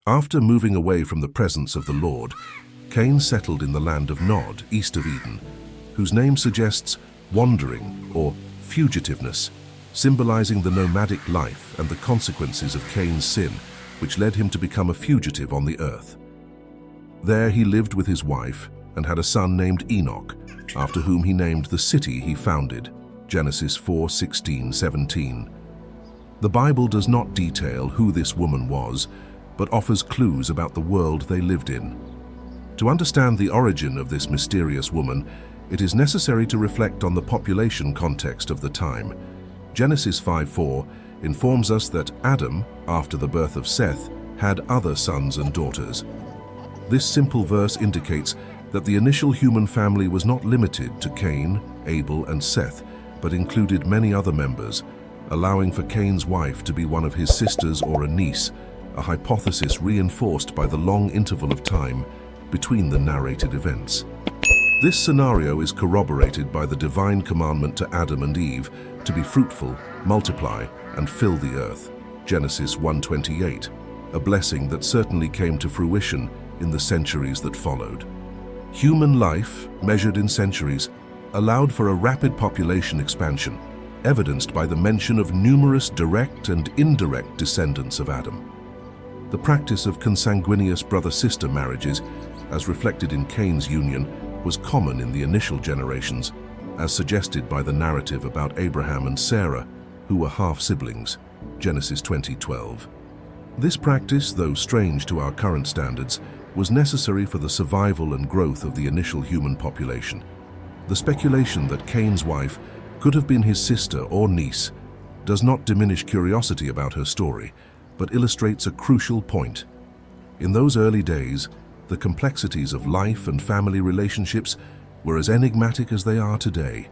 After moving away from the presence of the Lord, Cain settled in the land of Nod, east of Eden, whose name suggests wandering or fugitiveness, symbolizing the nomadic life and the consequences of Cain's sin, which led him to become a fugitive on the earth. There he lived with his wife and had a son named Enoch, after whom he named the city he founded, Genesis 4:16-17. The Bible does not detail who this woman was, but offers clues about the world they lived in. To understand the origin of this mysterious woman, it is necessary to reflect on the population context of the time. Genesis 5:4 informs us that Adam, after the birth of Seth, had other sons and daughters. This simple verse indicates that the initial human family was not limited to Cain, Abel, and Seth, but included many other members, allowing for Cain's wife to be one of his sisters or a niece, a hypothesis reinforced by the long interval of time between the narrated events. This scenario is corroborated by the divine commandment to Adam and Eve to be fruitful, multiply, and fill the earth, Genesis 1:28, a blessing that certainly came to fruition in the centuries that followed. Human life, measured in centuries, allowed for a rapid population expansion, evidenced by the mention of numerous direct and indirect descendants of Adam. The practice of consanguineous brother-sister marriages, as reflected in Cain's union, was common in the initial generations, as suggested by the narrative about Abraham and Sarah, who were half-siblings, Genesis 20:12. This practice, though strange to our current standards, was necessary for the survival and growth of the initial human population. The speculation that Cain's wife could have been his sister or niece does not diminish curiosity about her story, but illustrates a crucial point. In those early days, the complexities of life and family relationships were as enigmatic as they are today.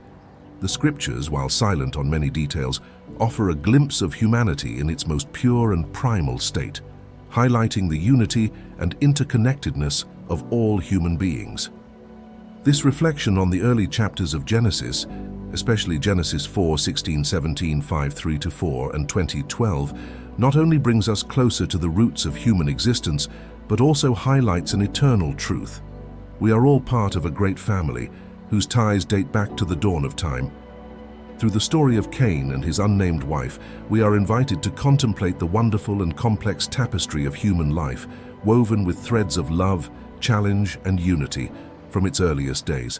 The scriptures, while silent on many details, offer a glimpse of humanity in its most pure and primal state, highlighting the unity and interconnectedness of all human beings. This reflection on the early chapters of Genesis, especially Genesis 4:16-17, 5:3-4, and 20:12, not only brings us closer to the roots of human existence, but also highlights an eternal truth. We are all part of a great family whose ties date back to the dawn of time. Through the story of Cain and his unnamed wife, we are invited to contemplate the wonderful and complex tapestry of human life, woven with threads of love, challenge, and unity from its earliest days.